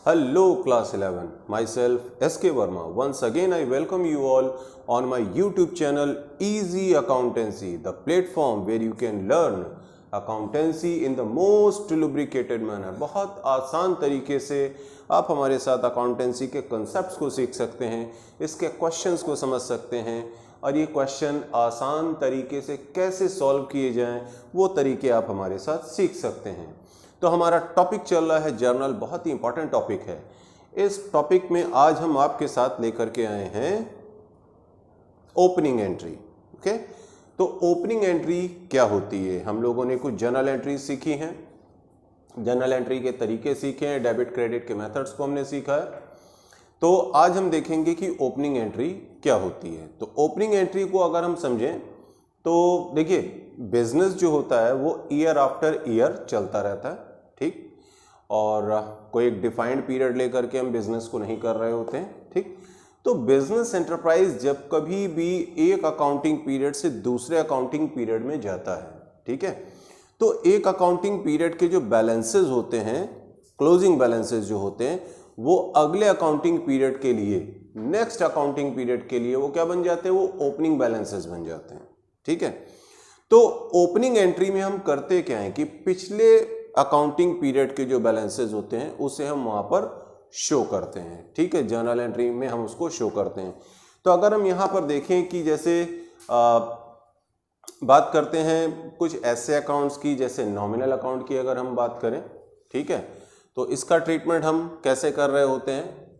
Hello class 11, myself SK Verma. Once again I welcome you all on my YouTube channel Easy Accountancy, the platform where you can learn accountancy in the most lubricated manner. बहुत आसान तरीके से आप हमारे साथ accountancy के concepts को सीख सकते हैं, इसके क्वेश्चंस को समझ सकते हैं और ये क्वेश्चन आसान तरीके से कैसे सॉल्व किए जाएं वो तरीके आप हमारे साथ सीख सकते हैं। तो हमारा टॉपिक चल रहा है जर्नल, बहुत ही इंपॉर्टेंट टॉपिक है। इस टॉपिक में आज हम आपके साथ लेकर के आए हैं ओपनिंग एंट्री। ओके, तो ओपनिंग एंट्री क्या होती है? हम लोगों ने कुछ जर्नल एंट्री सीखी हैं, जर्नल एंट्री के तरीके सीखे हैं, डेबिट क्रेडिट के मेथड्स को हमने सीखा है। तो आज हम देखेंगे कि ओपनिंग एंट्री क्या होती है। तो ओपनिंग एंट्री को अगर हम समझें तो देखिए, बिजनेस जो होता है वो ईयर आफ्टर ईयर चलता रहता है, ठीक, और कोई एक डिफाइंड पीरियड लेकर के हम बिजनेस को नहीं कर रहे होते हैं, ठीक। तो बिजनेस एंटरप्राइज जब कभी भी एक अकाउंटिंग पीरियड से दूसरे अकाउंटिंग पीरियड में जाता है, ठीक है, तो एक अकाउंटिंग पीरियड के जो बैलेंसेस होते हैं, क्लोजिंग बैलेंसेस जो होते हैं, वो अगले अकाउंटिंग पीरियड के लिए, नेक्स्ट अकाउंटिंग पीरियड के लिए वो क्या बन जाते हैं? वो ओपनिंग बैलेंसेस बन जाते हैं, ठीक है। तो ओपनिंग एंट्री में हम करते क्या है कि पिछले अकाउंटिंग पीरियड के जो बैलेंसेस होते हैं उसे हम वहां पर शो करते हैं, ठीक है, जर्नल एंट्री में हम उसको शो करते हैं। तो अगर हम यहां पर देखें कि जैसे बात करते हैं कुछ ऐसे अकाउंट्स की, जैसे नॉमिनल अकाउंट की अगर हम बात करें, ठीक है, तो इसका ट्रीटमेंट हम कैसे कर रहे होते हैं?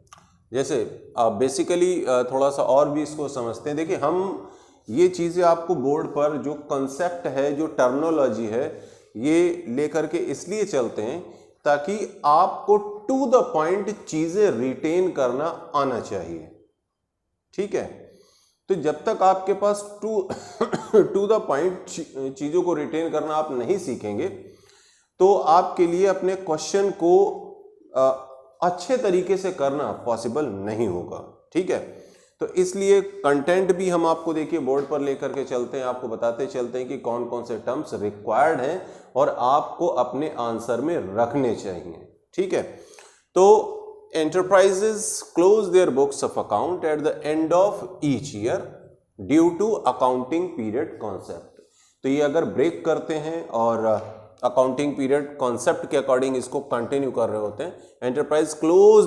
जैसे बेसिकली थोड़ा सा और भी इसको समझते हैं। देखिए, हम ये चीज़ें आपको बोर्ड पर जो कंसेप्ट है, जो टर्मिनोलॉजी है, ये लेकर के इसलिए चलते हैं ताकि आपको टू द पॉइंट चीज़ें रिटेन करना आना चाहिए, ठीक है। तो जब तक आपके पास टू द पॉइंट चीज़ों को रिटेन करना आप नहीं सीखेंगे तो आपके लिए अपने क्वेश्चन को अच्छे तरीके से करना पॉसिबल नहीं होगा, ठीक है। तो इसलिए कंटेंट भी हम आपको देखिए बोर्ड पर लेकर के चलते हैं, आपको बताते चलते हैं कि कौन कौन से टर्म्स रिक्वायर्ड हैं और आपको अपने आंसर में रखने चाहिए, ठीक है। तो enterprises close their books of account at the end of each year due to accounting period concept. तो ये अगर ब्रेक करते हैं और अकाउंटिंग पीरियड कॉन्सेप्ट के अकॉर्डिंग इसको कंटिन्यू कर रहे होते हैं, enterprise close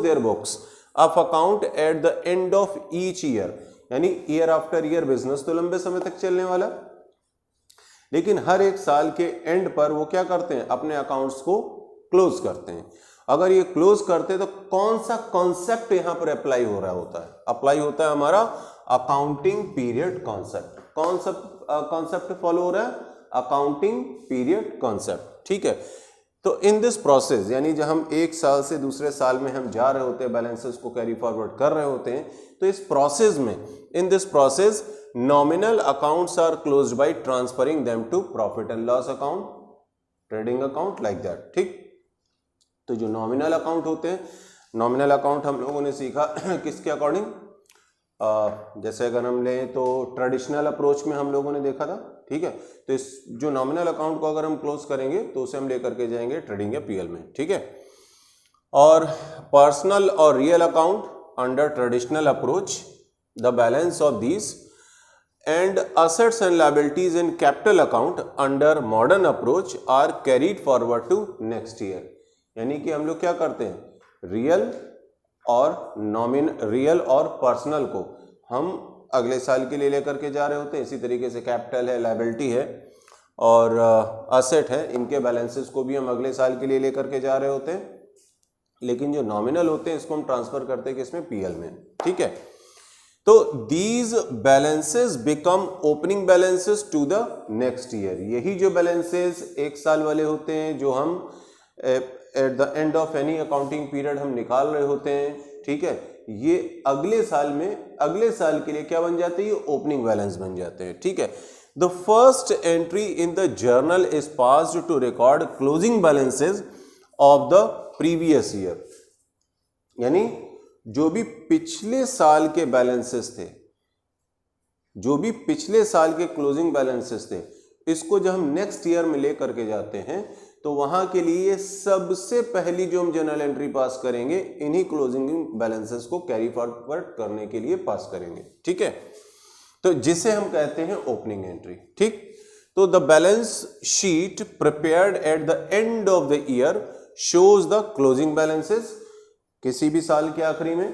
their books of account at the end of each year, यानी ईयर आफ्टर ईयर बिजनेस तो लंबे समय तक चलने वाला, लेकिन हर एक साल के एंड पर वो क्या करते हैं? अपने अकाउंट्स को क्लोज करते हैं। अगर ये क्लोज करते हैं तो कौन सा कॉन्सेप्ट यहां पर अप्लाई हो रहा होता है? अप्लाई होता है हमारा अकाउंटिंग पीरियड कॉन्सेप्ट। कौन सा कॉन्सेप्ट फॉलो हो रहा है? अकाउंटिंग पीरियड कॉन्सेप्ट, ठीक है। तो इन दिस प्रोसेस, यानी जब हम एक साल से दूसरे साल में हम जा रहे होते हैं, बैलेंसेस को कैरी फॉरवर्ड कर रहे होते हैं, तो इस प्रोसेस में, in this process nominal accounts are closed by transferring them to profit and loss account, trading account, like that, ठीक। तो जो नॉमिनल अकाउंट होते हैं, नॉमिनल अकाउंट हम लोगों ने सीखा किसके अकॉर्डिंग? जैसे अगर हम लें तो ट्रेडिशनल अप्रोच में हम लोगों ने देखा था, ठीक है। तो इस जो नॉमिनल अकाउंट को अगर हम क्लोज करेंगे तो उसे हम लेकर के जाएंगे ट्रेडिंग या पीएल में, ठीक है। और पर्सनल और real account under traditional approach, the balance of these and assets and liabilities in capital account under modern approach are carried forward to next year. यानी कि हम लोग क्या करते हैं? रियल और पर्सनल को हम अगले साल के लिए लेकर के जा रहे होते हैं। इसी तरीके से कैपिटल है, लायबिलिटी है और असेट है, इनके बैलेंसेस को भी हम अगले साल के लिए लेकर के जा रहे होते हैं। लेकिन जो नॉमिनल होते हैं इसको हम ट्रांसफर करते हैं किसमें? पीएल में, ठीक है। तो these balances become opening balances to the next year. यही जो बैलेंसेस एक साल वाले होते हैं, जो हम eight the end of any accounting period हम निकाल रहे होते हैं, ठीक है, ये अगले साल में, अगले साल के लिए क्या बन जाते हैं? ये ओपनिंग बैलेंस बन जाते हैं, ठीक है। The first entry in the journal is passed to record closing balances of the previous year. यानी जो भी पिछले साल के बैलेंसेस थे, जो भी पिछले साल के क्लोजिंग बैलेंसेस थे, इसको जब हम नेक्स्ट ईयर में लेकर के जाते हैं तो वहां के लिए सबसे पहली जो हम जर्नल एंट्री पास करेंगे इन्हीं क्लोजिंग बैलेंसेस को कैरी फॉरवर्ड करने के लिए पास करेंगे, ठीक है। तो जिसे हम कहते हैं ओपनिंग एंट्री, ठीक। तो the balance sheet prepared eight the end of the year shows the closing balances. किसी भी साल के आखिरी में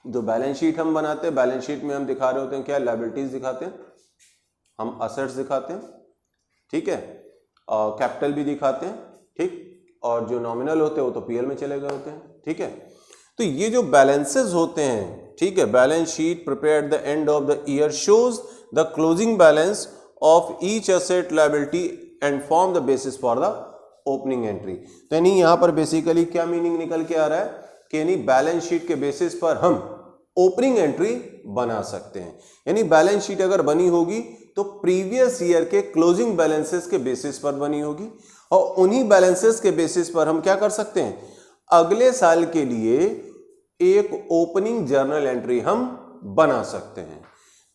जो बैलेंस शीट हम बनाते हैं, बैलेंस शीट में हम दिखा रहे होते हैं क्या, लायबिलिटीज दिखाते हैं, हम असेट्स दिखाते हैं, ठीक है, कैपिटल भी दिखाते हैं, ठीक, और जो नॉमिनल होते हैं वो तो पीएल में चले गए होते हैं, ठीक है। तो ये जो बैलेंसेस होते हैं, ठीक है, balance sheet prepared eight the end of the year shows the closing balance of each asset liability and form the basis for the opening entry. तो यानी यहां पर बेसिकली क्या मीनिंग निकल के आ रहा है कि यानी बैलेंस शीट के बेसिस पर हम ओपनिंग एंट्री बना सकते हैं। यानी बैलेंस शीट अगर बनी होगी तो प्रीवियस ईयर के क्लोजिंग बैलेंसेस के बेसिस पर बनी होगी, और उन्हीं बैलेंसेस के बेसिस पर हम क्या कर सकते हैं, अगले साल के लिए एक ओपनिंग जर्नल एंट्री हम बना सकते हैं।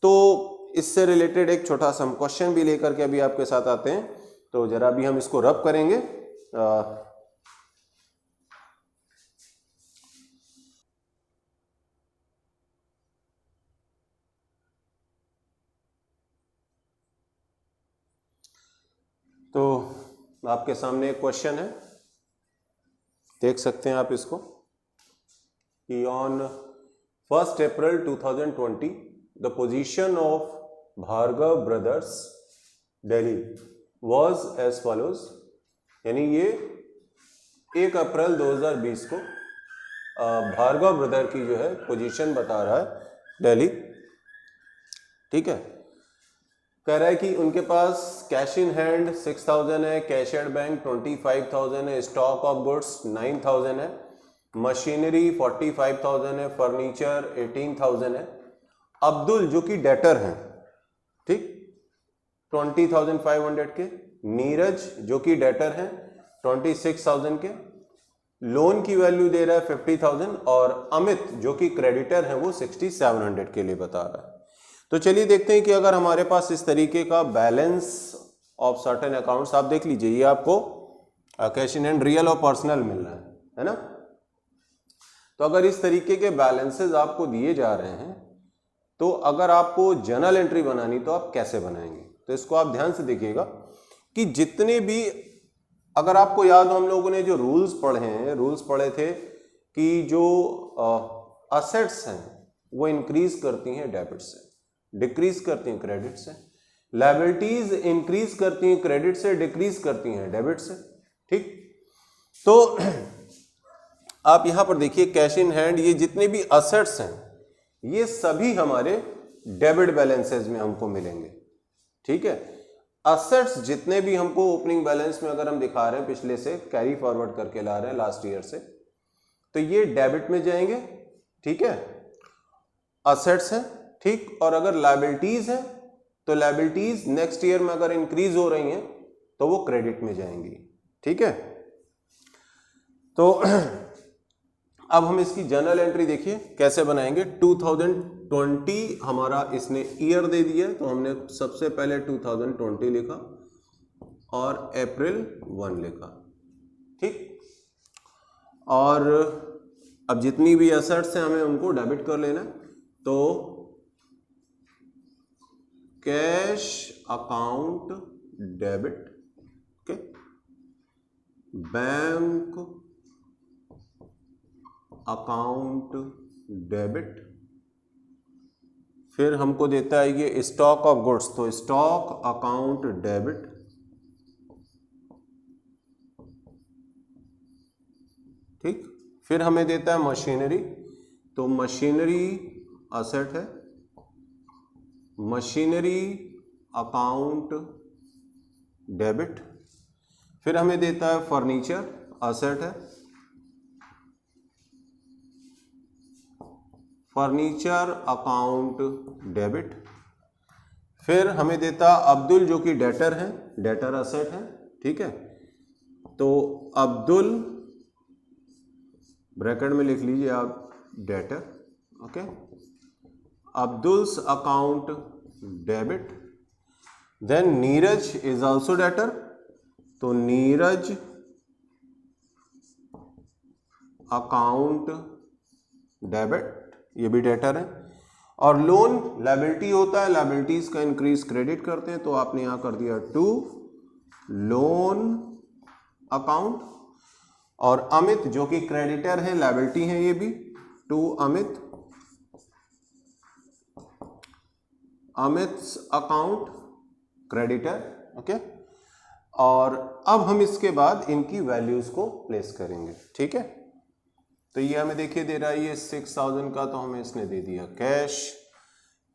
तो इससे रिलेटेड एक छोटा सा क्वेश्चन भी लेकर के अभी आपके साथ आते हैं। तो जरा भी हम इसको रब करेंगे। तो आपके सामने एक क्वेश्चन है, देख सकते हैं आप इसको, कि on 1 April 2020 the position of Bhargava brothers Delhi was as follows. यानी ये 1 अप्रैल 2020 को भार्गव ब्रदर की जो है पोजीशन बता रहा है दिल्ली, ठीक है। कह रहा है कि उनके पास कैश इन हैंड 6000 है, कैश एट बैंक 25,000 है, स्टॉक ऑफ गुड्स 9,000 है, मशीनरी 45,000 है, फर्नीचर 18,000 है। अब्दुल जो कि डेटर हैं, ठीक, 20,500 के, नीरज जो कि डेटर हैं 26,000 के, लोन की वैल्यू दे रहा है 50,000, और अमित जो कि क्रेडिटर है वो 6,700 के लिए बता रहा है। तो चलिए देखते हैं कि अगर हमारे पास इस तरीके का बैलेंस ऑफ सर्टेन अकाउंट्स, आप देख लीजिए ये आपको कैश इन हैंड रियल और पर्सनल मिल रहा है ना। तो अगर इस तरीके के बैलेंसेस आपको दिए जा रहे हैं तो अगर आपको जर्नल एंट्री बनानी तो आप कैसे बनाएंगे। तो इसको आप ध्यान से देखिएगा कि जितने भी, अगर आपको याद हो हम लोगों ने जो रूल्स पढ़े हैं, रूल्स पढ़े थे कि जो असेट्स हैं वो इंक्रीज करती हैं डेबिट से, डिक्रीज करती हैं क्रेडिट से, लायबिलिटीज इंक्रीज करती हैं क्रेडिट से, डिक्रीज करती हैं डेबिट से, ठीक। तो आप यहां पर देखिए कैश इन हैंड, ये जितने भी असेट्स हैं ये सभी हमारे डेबिट बैलेंसेस में हमको मिलेंगे, ठीक है। असेट्स जितने भी हमको ओपनिंग बैलेंस में अगर हम दिखा रहे हैं पिछले से कैरी फॉरवर्ड करके ला रहे हैं लास्ट ईयर से, तो ये डेबिट में जाएंगे, ठीक है, असेट्स हैं, ठीक। और अगर लायबिलिटीज है तो लायबिलिटीज नेक्स्ट ईयर में अगर इंक्रीज हो रही हैं तो वो क्रेडिट में जाएंगी, ठीक है। तो अब हम इसकी जर्नल एंट्री देखिए कैसे बनाएंगे। 2020 हमारा इसने ईयर दे दिया, तो हमने सबसे पहले 2020 लिखा और अप्रैल 1 लिखा, ठीक। और अब जितनी भी एसेट्स हैं हमें उनको डेबिट कर लेना। तो cash account debit, okay, bank account debit, फिर हमको देता है ये स्टॉक ऑफ गुड्स, तो स्टॉक अकाउंट डेबिट, ठीक। फिर हमें देता है मशीनरी, तो मशीनरी असेट है, मशीनरी अकाउंट डेबिट। फिर हमें देता है फर्नीचर असेट है, फर्नीचर अकाउंट डेबिट। फिर हमें देता अब्दुल जो कि डेटर है, डेटर असेट है, ठीक है। तो अब्दुल ब्रैकेट में लिख लीजिए आप debtor, okay, Abdul's account debit. Then Neeraj is also debtor, तो नीरज अकाउंट डेबिट, ये भी डेटर है। और लोन लायबिलिटी होता है, लायबिलिटीज का इंक्रीज क्रेडिट करते हैं, तो आपने यहां कर दिया टू लोन अकाउंट। और अमित जो कि क्रेडिटर है, लायबिलिटी है ये भी, to Amit, Amit's account creditor. Okay, और अब हम इसके बाद इनकी वैल्यूज को प्लेस करेंगे। ठीक है, तो ये हमें देखिए दे रहा है ये 6000 का, तो हमें इसने दे दिया कैश,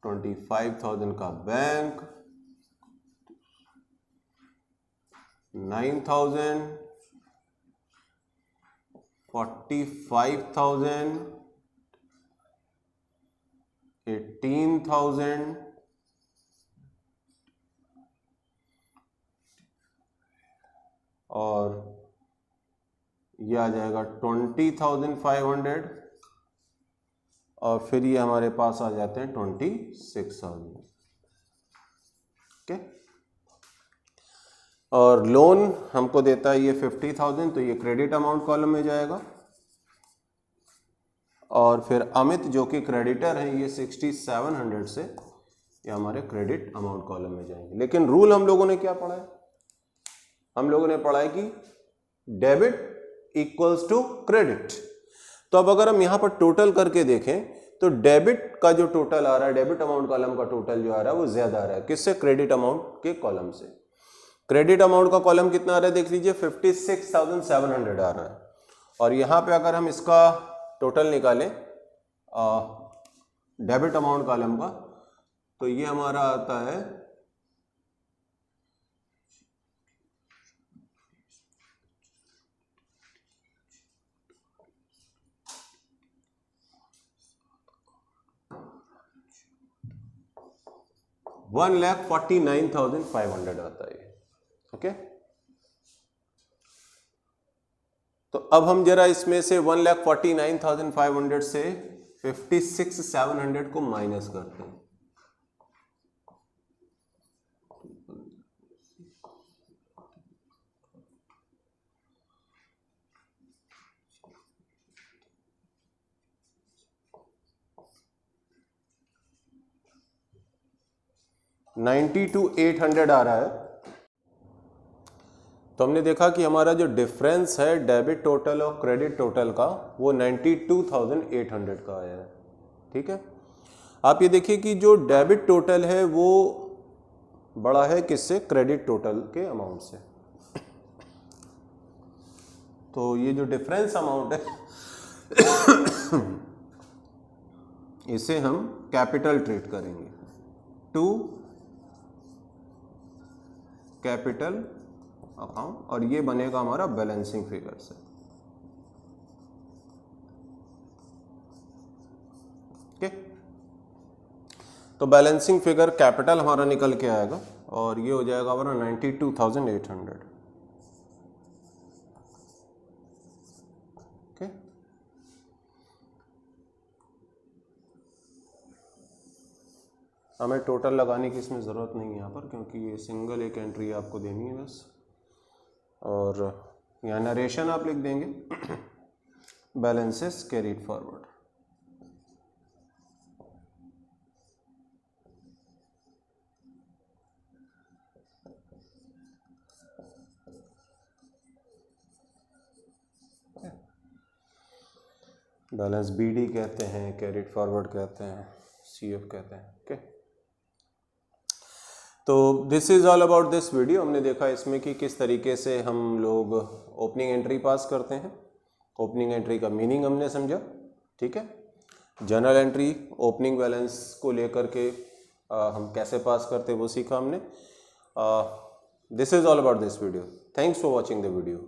25,000 का बैंक, 9,000, 45,000, 18,000, और ये आ जाएगा 20,500, और फिर ये हमारे पास आ जाते हैं 26,000। ओके, और लोन हमको देता है ये 50,000, तो ये क्रेडिट अमाउंट कॉलम में जाएगा। और फिर अमित जो कि क्रेडिटर है, ये 6700 से ये हमारे क्रेडिट अमाउंट कॉलम में जाएंगे। लेकिन रूल हम लोगों ने क्या पढ़ा है? हम लोगों ने पढ़ा है कि डेबिट इक्वल्स टू क्रेडिट। तो अब अगर हम यहां पर टोटल करके देखें तो डेबिट का जो टोटल आ रहा है, डेबिट अमाउंट कॉलम का टोटल जो आ रहा है वो ज्यादा आ रहा है। किससे? क्रेडिट अमाउंट के कॉलम से। क्रेडिट अमाउंट का कॉलम कितना आ रहा है देख लीजिए, 56,700 आ रहा है। और यहां पे अगर हम इसका टोटल निकालें डेबिट अमाउंट कॉलम का, तो ये हमारा आता है 1,49,500 आता है। ओके, तो अब हम जरा इसमें से 1,49,500 से 56,700 को माइनस करते हैं। $92,800 आ रहा है। तो हमने देखा कि हमारा जो डिफरेंस है डेबिट टोटल और क्रेडिट टोटल का, वो 92,800 का आया है। ठीक है, आप ये देखिए कि जो डेबिट टोटल है वो बड़ा है किससे? क्रेडिट टोटल के अमाउंट से। तो ये जो डिफरेंस अमाउंट है इसे हम कैपिटल ट्रीट करेंगे, टू कैपिटल अकाउंट, और ये बनेगा हमारा बैलेंसिंग फिगर से। ओके, तो बैलेंसिंग फिगर कैपिटल हमारा निकल के आएगा, और ये हो जाएगा हमारा 92,800। ओके, हमें टोटल लगाने की इसमें ज़रूरत नहीं है यहाँ पर, क्योंकि ये सिंगल एक एंट्री आपको देनी है बस। और यहाँ नरेशन आप लिख देंगे balances carried forward. Balance BD कहते हैं, कैरीड फॉरवर्ड कहते हैं, सीएफ कहते हैं। ओके, तो this is all about this video. हमने देखा इसमें कि किस तरीके से हम लोग ओपनिंग एंट्री पास करते हैं, ओपनिंग एंट्री का मीनिंग हमने समझा। ठीक है, जर्नल एंट्री ओपनिंग बैलेंस को लेकर के हम कैसे पास करते वो सीखा हमने। This is all about this video. Thanks for watching the video.